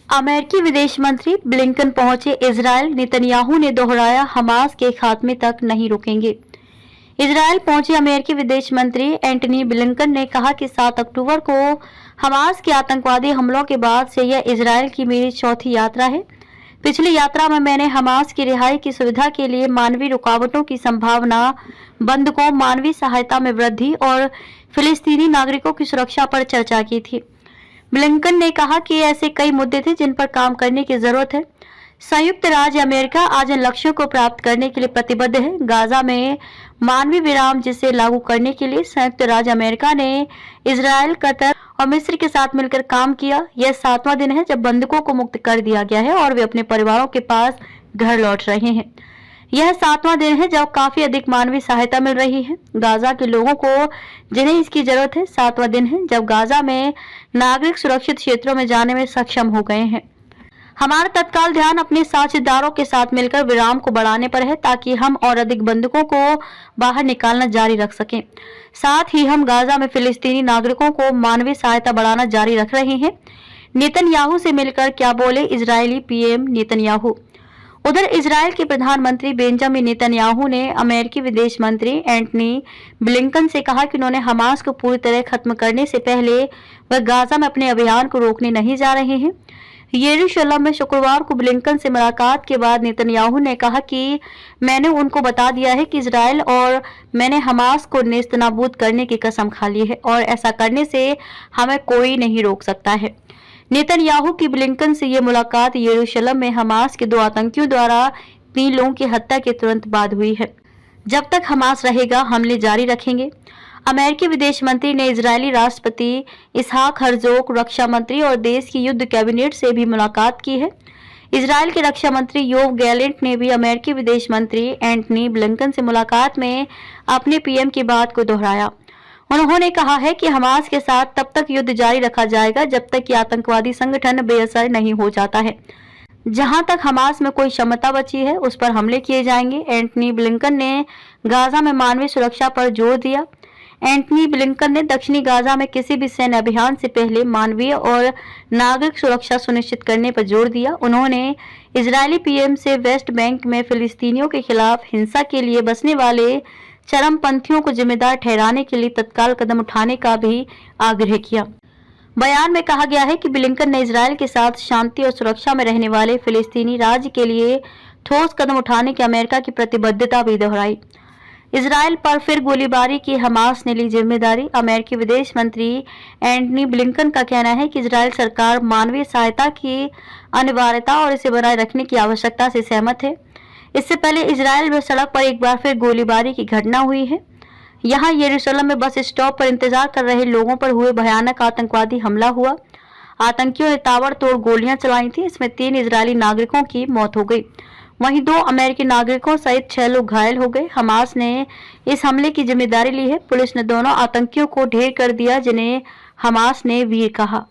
अमेरिकी विदेश मंत्री ब्लिंकन पहुंचे इजरायल। नेतन्याहू ने दोहराया, हमास के खात्मे तक नहीं रुकेंगे। इजरायल पहुंचे अमेरिकी विदेश मंत्री एंटनी ब्लिंकन ने कहा कि 7 अक्टूबर को हमास के आतंकवादी हमलों के बाद से यह इजरायल की मेरी चौथी यात्रा है। पिछली यात्रा में मैंने हमास की रिहाई की सुविधा के लिए मानवीय रुकावटों की संभावना, बंधकों, मानवीय सहायता में वृद्धि और फिलिस्तीनी नागरिकों की सुरक्षा पर चर्चा की थी। ब्लिंकन ने कहा कि ऐसे कई मुद्दे थे जिन पर काम करने की जरूरत है। संयुक्त राज्य अमेरिका आज इन लक्ष्यों को प्राप्त करने के लिए प्रतिबद्ध है। गाजा में मानवीय विराम जिसे लागू करने के लिए संयुक्त राज्य अमेरिका ने इजरायल, कतर और मिस्र के साथ मिलकर काम किया। यह 7वां दिन है जब बंधकों को मुक्त कर दिया गया है और वे अपने परिवारों के पास घर लौट रहे हैं। यह 7वां दिन है जब काफी अधिक मानवीय सहायता मिल रही है गाजा के लोगों को जिन्हें इसकी जरूरत है। 7वां दिन है जब गाजा में नागरिक सुरक्षित क्षेत्रों में जाने में सक्षम हो गए हैं। हमारा तत्काल ध्यान अपने साझेदारों के साथ मिलकर विराम को बढ़ाने पर है ताकि हम और अधिक बंधकों को बाहर निकालना जारी रख सकें। साथ ही हम गाजा में फिलिस्तीनी नागरिकों को मानवीय सहायता बढ़ाना जारी रख रहे हैं। नेतन्याहू से मिलकर क्या बोले इजरायली पीएम नेतन्याहू। उधर इजरायल के प्रधानमंत्री बेंजामिन नेतन्याहू ने अमेरिकी विदेश मंत्री एंटनी ब्लिंकन से कहा कि उन्होंने हमास को पूरी तरह खत्म करने से पहले वह गाजा में अपने अभियान को रोकने नहीं जा रहे हैं। यरूशलेम में शुक्रवार को ब्लिंकन से मुलाकात के बाद नेतन्याहू ने कहा कि मैंने उनको बता दिया है कि इजरायल और मैंने हमास को नेस्तनाबूद करने की कसम खा ली है और ऐसा करने से हमें कोई नहीं रोक सकता है। नेतन्याहू की ब्लिंकन से यह मुलाकात यरूशलेम में हमास के 2 आतंकियों द्वारा 3 लोगों की हत्या के तुरंत बाद हुई है। जब तक हमास रहेगा, हमले जारी रखेंगे। अमेरिकी विदेश मंत्री ने इजरायली राष्ट्रपति इसहाक हर्जोग, रक्षा मंत्री और देश की युद्ध कैबिनेट से भी मुलाकात की है। इजरायल के रक्षा मंत्री योव गैलेंट ने भी अमेरिकी विदेश मंत्री एंटनी ब्लिंकन से मुलाकात में अपने पीएम की बात को दोहराया। उन्होंने कहा है कि हमास के साथ तब तक युद्ध जारी रखा जाएगा जब तक कि आतंकवादी संगठन बेअसर नहीं हो जाता है। जहां तक हमास में कोई क्षमता बची है उस पर हमले किए जाएंगे। एंटनी ब्लिंकन ने गाजा में मानवीय सुरक्षा पर जोर दिया। एंटनी ब्लिंकन ने दक्षिणी गाजा में किसी भी सैन्य अभियान से पहले मानवीय और नागरिक सुरक्षा सुनिश्चित करने पर जोर दिया। उन्होंने इजरायली पीएम से वेस्ट बैंक में फिलिस्तीनियों के खिलाफ हिंसा के लिए बसने वाले चरमपंथियों को जिम्मेदार ठहराने के लिए तत्काल कदम उठाने का भी आग्रह किया। बयान में कहा गया है कि ब्लिंकन ने इजरायल के साथ शांति और सुरक्षा में रहने वाले फिलिस्तीनी राज्य के लिए ठोस कदम उठाने की अमेरिका की प्रतिबद्धता भी दोहराई। इजरायल पर फिर गोलीबारी की हमास ने ली जिम्मेदारी। अमेरिकी विदेश मंत्री एंटनी ब्लिंकन का कहना है कि इजरायल सरकार मानवीय सहायता की अनिवार्यता और इसे बनाए रखने की आवश्यकता से सहमत है। इससे पहले इजरायल में सड़क पर एक बार फिर गोलीबारी की घटना हुई है। यहाँ यरूशलेम में बस स्टॉप पर इंतजार कर रहे लोगों पर हुए भयानक आतंकवादी हमला हुआ। आतंकियों ने ताबड़तोड़ गोलियां चलाई थी। इसमें 3 इजरायली नागरिकों की मौत हो गई। वहीं 2 अमेरिकी नागरिकों सहित 6 लोग घायल हो गए। हमास ने इस हमले की जिम्मेदारी ली है। पुलिस ने दोनों आतंकियों को ढेर कर दिया जिन्हें हमास ने वीर कहा।